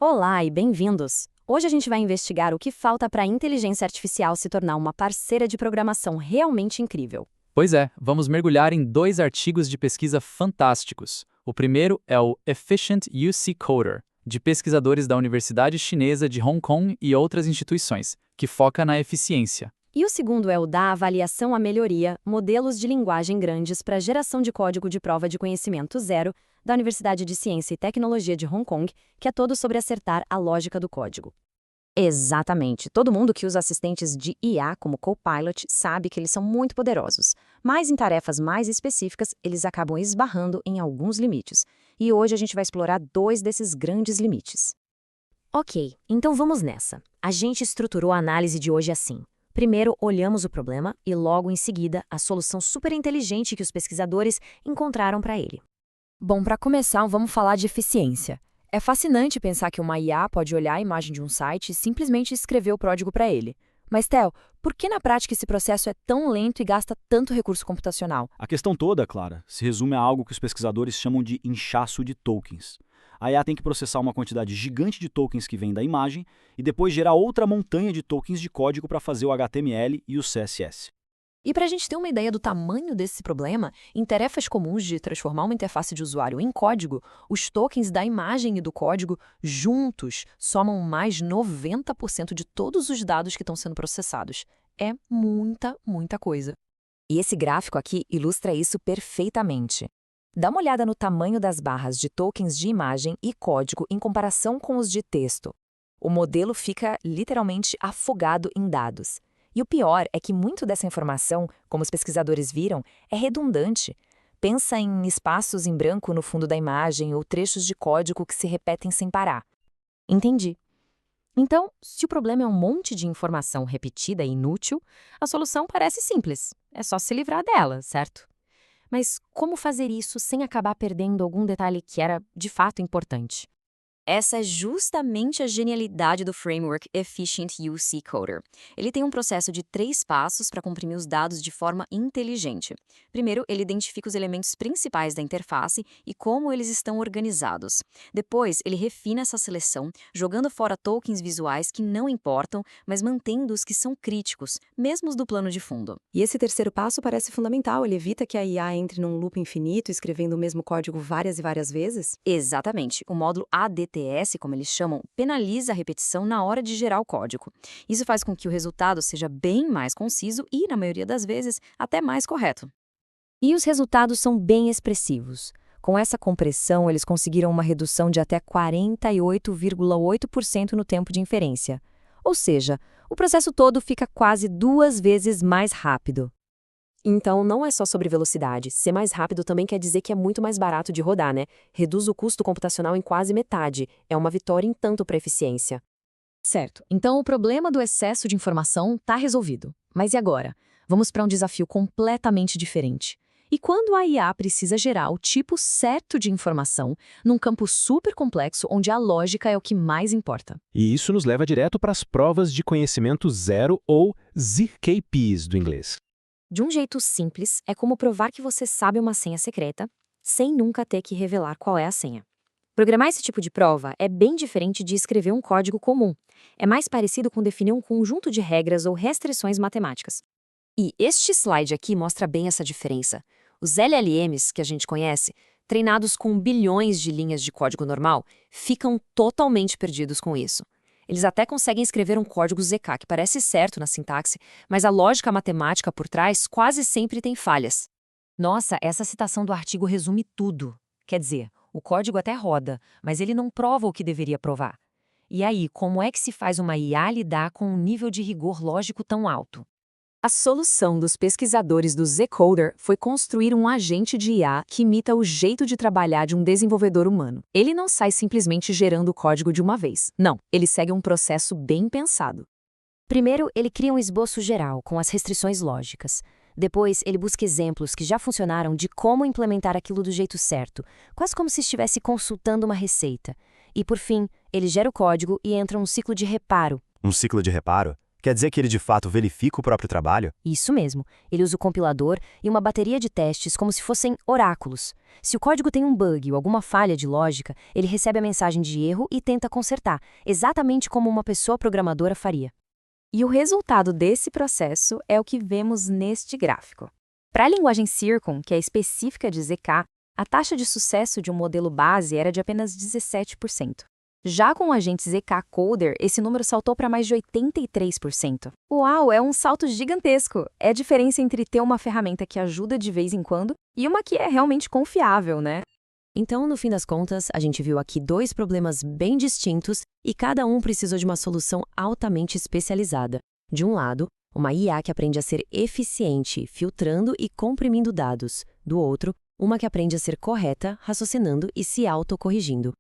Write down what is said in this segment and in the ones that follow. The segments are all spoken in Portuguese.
Olá e bem-vindos! Hoje a gente vai investigar o que falta para a inteligência artificial se tornar uma parceira de programação realmente incrível. Pois é, vamos mergulhar em dois artigos de pesquisa fantásticos. O primeiro é o Efficient UC Coder, de pesquisadores da Universidade Chinesa de Hong Kong e outras instituições, que foca na eficiência. E o segundo é o da Avaliação à Melhoria, Modelos de Linguagem Grandes para Geração de Código de Prova de Conhecimento Zero, da Universidade de Ciência e Tecnologia de Hong Kong, que é todo sobre acertar a lógica do código. Exatamente. Todo mundo que usa assistentes de IA como Copilot sabe que eles são muito poderosos, mas em tarefas mais específicas, eles acabam esbarrando em alguns limites. E hoje a gente vai explorar dois desses grandes limites. Ok, então vamos nessa. A gente estruturou a análise de hoje assim. Primeiro, olhamos o problema e logo em seguida, a solução super inteligente que os pesquisadores encontraram para ele. Bom, para começar, vamos falar de eficiência. É fascinante pensar que uma IA pode olhar a imagem de um site e simplesmente escrever o código para ele. Mas, Theo, por que na prática esse processo é tão lento e gasta tanto recurso computacional? A questão toda, Clara, se resume a algo que os pesquisadores chamam de inchaço de tokens. A IA tem que processar uma quantidade gigante de tokens que vem da imagem e depois gerar outra montanha de tokens de código para fazer o HTML e o CSS. E para a gente ter uma ideia do tamanho desse problema, em tarefas comuns de transformar uma interface de usuário em código, os tokens da imagem e do código juntos somam mais 90% de todos os dados que estão sendo processados. É muita coisa. E esse gráfico aqui ilustra isso perfeitamente. Dá uma olhada no tamanho das barras de tokens de imagem e código em comparação com os de texto. O modelo fica literalmente afogado em dados. E o pior é que muito dessa informação, como os pesquisadores viram, é redundante. Pensa em espaços em branco no fundo da imagem ou trechos de código que se repetem sem parar. Entendi. Então, se o problema é um monte de informação repetida e inútil, a solução parece simples. É só se livrar dela, certo? Mas como fazer isso sem acabar perdendo algum detalhe que era, de fato, importante? Essa é justamente a genialidade do framework Efficient UC Coder. Ele tem um processo de 3 passos para comprimir os dados de forma inteligente. Primeiro, ele identifica os elementos principais da interface e como eles estão organizados. Depois, ele refina essa seleção, jogando fora tokens visuais que não importam, mas mantendo os que são críticos, mesmo os do plano de fundo. E esse terceiro passo parece fundamental, ele evita que a IA entre num loop infinito, escrevendo o mesmo código várias e várias vezes? Exatamente. O módulo ADTS, como eles chamam, penaliza a repetição na hora de gerar o código. Isso faz com que o resultado seja bem mais conciso e, na maioria das vezes, até mais correto. E os resultados são bem expressivos. Com essa compressão, eles conseguiram uma redução de até 48,8% no tempo de inferência. Ou seja, o processo todo fica quase 2 vezes mais rápido. Então, não é só sobre velocidade. Ser mais rápido também quer dizer que é muito mais barato de rodar, né? Reduz o custo computacional em quase metade. É uma vitória em tanto para a eficiência. Certo. Então, o problema do excesso de informação está resolvido. Mas e agora? Vamos para um desafio completamente diferente. E quando a IA precisa gerar o tipo certo de informação num campo super complexo onde a lógica é o que mais importa? E isso nos leva direto para as provas de conhecimento zero ou ZKPs do inglês. De um jeito simples, é como provar que você sabe uma senha secreta, sem nunca ter que revelar qual é a senha. Programar esse tipo de prova é bem diferente de escrever um código comum. É mais parecido com definir um conjunto de regras ou restrições matemáticas. E este slide aqui mostra bem essa diferença. Os LLMs, que a gente conhece, treinados com bilhões de linhas de código normal, ficam totalmente perdidos com isso. Eles até conseguem escrever um código ZK que parece certo na sintaxe, mas a lógica matemática por trás quase sempre tem falhas. Nossa, essa citação do artigo resume tudo. Quer dizer, o código até roda, mas ele não prova o que deveria provar. E aí, como é que se faz uma IA lidar com um nível de rigor lógico tão alto? A solução dos pesquisadores do Z-Coder foi construir um agente de IA que imita o jeito de trabalhar de um desenvolvedor humano. Ele não sai simplesmente gerando o código de uma vez. Não, ele segue um processo bem pensado. Primeiro, ele cria um esboço geral, com as restrições lógicas. Depois, ele busca exemplos que já funcionaram de como implementar aquilo do jeito certo, quase como se estivesse consultando uma receita. E, por fim, ele gera o código e entra num ciclo de reparo. Um ciclo de reparo? Quer dizer que ele de fato verifica o próprio trabalho? Isso mesmo. Ele usa o compilador e uma bateria de testes como se fossem oráculos. Se o código tem um bug ou alguma falha de lógica, ele recebe a mensagem de erro e tenta consertar, exatamente como uma pessoa programadora faria. E o resultado desse processo é o que vemos neste gráfico. Para a linguagem Circon, que é específica de ZK, a taxa de sucesso de um modelo base era de apenas 17%. Já com o agente ZK Coder, esse número saltou para mais de 83%. Uau, é um salto gigantesco! É a diferença entre ter uma ferramenta que ajuda de vez em quando e uma que é realmente confiável, né? Então, no fim das contas, a gente viu aqui dois problemas bem distintos e cada um precisou de uma solução altamente especializada. De um lado, uma IA que aprende a ser eficiente, filtrando e comprimindo dados. Do outro, uma que aprende a ser correta, raciocinando e se autocorrigindo.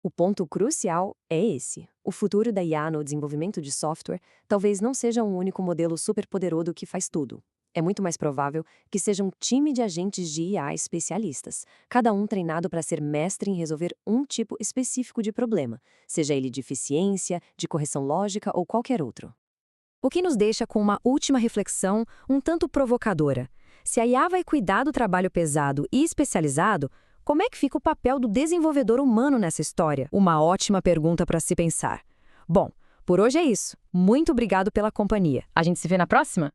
O ponto crucial é esse. O futuro da IA no desenvolvimento de software talvez não seja um único modelo superpoderoso que faz tudo. É muito mais provável que seja um time de agentes de IA especialistas, cada um treinado para ser mestre em resolver um tipo específico de problema, seja ele de eficiência, de correção lógica ou qualquer outro. O que nos deixa com uma última reflexão um tanto provocadora. Se a IA vai cuidar do trabalho pesado e especializado, como é que fica o papel do desenvolvedor humano nessa história? Uma ótima pergunta para se pensar. Bom, por hoje é isso. Muito obrigado pela companhia. A gente se vê na próxima?